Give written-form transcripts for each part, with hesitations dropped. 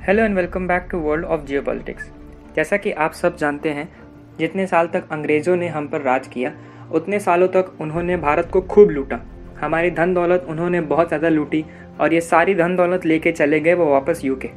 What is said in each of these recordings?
Hello and welcome back to world of geopolitics. जैसा कि आप सब जानते हैं, जितने साल तक अंग्रेज़ों ने हम पर राज किया उतने सालों तक उन्होंने भारत को खूब लूटा। हमारी धन दौलत उन्होंने बहुत ज़्यादा लूटी और ये सारी धन दौलत लेके चले गए वो वापस यूके।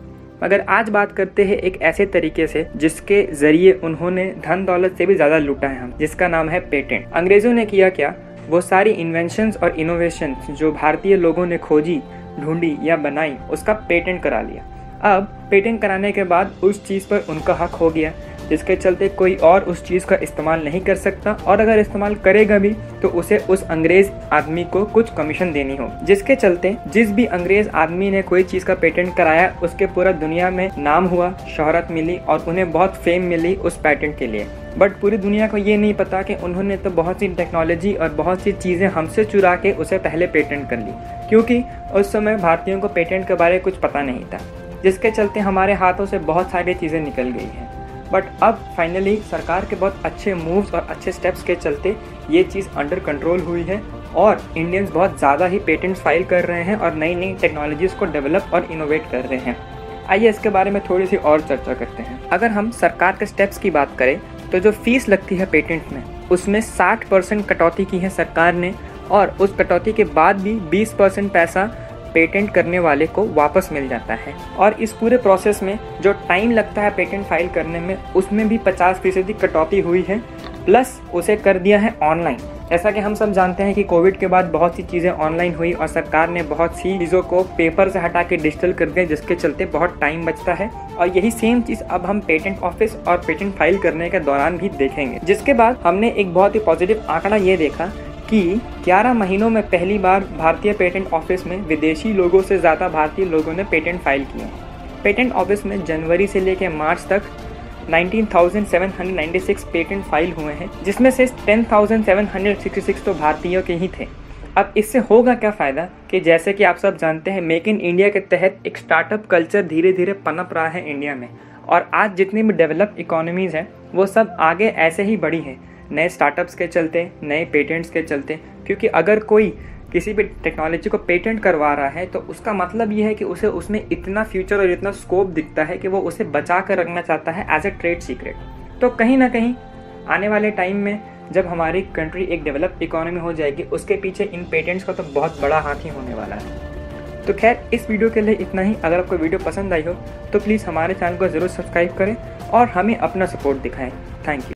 मगर आज बात करते हैं एक ऐसे तरीके से जिसके ज़रिए उन्होंने धन दौलत से भी ज़्यादा लूटा है जिसका नाम है पेटेंट। अंग्रेज़ों ने किया क्या, वो सारी इन्वेंशंस और इनोवेशंस जो भारतीय लोगों ने खोजी, ढूंढी या बनाई, उसका पेटेंट करा लिया। अब पेटेंट कराने के बाद उस चीज़ पर उनका हक हो गया, जिसके चलते कोई और उस चीज़ का इस्तेमाल नहीं कर सकता और अगर इस्तेमाल करेगा भी तो उसे उस अंग्रेज़ आदमी को कुछ कमीशन देनी हो। जिसके चलते जिस भी अंग्रेज़ आदमी ने कोई चीज़ का पेटेंट कराया उसके पूरा दुनिया में नाम हुआ, शोहरत मिली और उन्हें बहुत फेम मिली उस पेटेंट के लिए। बट पूरी दुनिया को ये नहीं पता कि उन्होंने तो बहुत सी टेक्नोलॉजी और बहुत सी चीज़ें हमसे चुरा के उसे पहले पेटेंट कर ली, क्योंकि उस समय भारतीयों को पेटेंट के बारे में कुछ पता नहीं था, जिसके चलते हमारे हाथों से बहुत सारी चीज़ें निकल गई हैं। बट अब फाइनली सरकार के बहुत अच्छे मूव्स और अच्छे स्टेप्स के चलते ये चीज़ अंडर कंट्रोल हुई है और इंडियंस बहुत ज़्यादा ही पेटेंट्स फाइल कर रहे हैं और नई नई टेक्नोलॉजीज़ को डेवलप और इनोवेट कर रहे हैं। आइए इसके बारे में थोड़ी सी और चर्चा करते हैं। अगर हम सरकार के स्टेप्स की बात करें तो जो फीस लगती है पेटेंट में उसमें 60% कटौती की है सरकार ने और उस कटौती के बाद भी 20% पैसा पेटेंट करने वाले को वापस मिल जाता है। और इस पूरे प्रोसेस में जो टाइम लगता है पेटेंट फाइल करने में उसमें भी 50% कटौती हुई है, प्लस उसे कर दिया है ऑनलाइन। जैसा कि हम सब जानते हैं कि कोविड के बाद बहुत सी चीज़ें ऑनलाइन हुई और सरकार ने बहुत सी चीज़ों को पेपर से हटा के डिजिटल कर दिया, जिसके चलते बहुत टाइम बचता है। और यही सेम चीज़ अब हम पेटेंट ऑफिस और पेटेंट फाइल करने के दौरान भी देखेंगे। जिसके बाद हमने एक बहुत ही पॉजिटिव आंकड़ा ये देखा कि 11 महीनों में पहली बार भारतीय पेटेंट ऑफिस में विदेशी लोगों से ज़्यादा भारतीय लोगों ने पेटेंट फाइल किए। पेटेंट ऑफिस में जनवरी से लेकर मार्च तक 19,796 पेटेंट फाइल हुए हैं, जिसमें से 10,766 तो भारतीयों के ही थे। अब इससे होगा क्या फ़ायदा कि जैसे कि आप सब जानते हैं, मेक इन इंडिया के तहत एक स्टार्टअप कल्चर धीरे धीरे पनप रहा है इंडिया में और आज जितनी भी डेवलप इकोनॉमीज़ हैं वो सब आगे ऐसे ही बढ़ी है, नए स्टार्टअप्स के चलते, नए पेटेंट्स के चलते। क्योंकि अगर कोई किसी भी टेक्नोलॉजी को पेटेंट करवा रहा है तो उसका मतलब ये है कि उसे उसमें इतना फ्यूचर और इतना स्कोप दिखता है कि वो उसे बचा कर रखना चाहता है एज ए ट्रेड सीक्रेट। तो कहीं ना कहीं आने वाले टाइम में जब हमारी कंट्री एक डेवलप इकोनॉमी हो जाएगी, उसके पीछे इन पेटेंट्स का तो बहुत बड़ा हाथ ही होने वाला है। तो खैर, इस वीडियो के लिए इतना ही। अगर आपको वीडियो पसंद आई हो तो प्लीज़ हमारे चैनल को ज़रूर सब्सक्राइब करें और हमें अपना सपोर्ट दिखाएं। Thank you.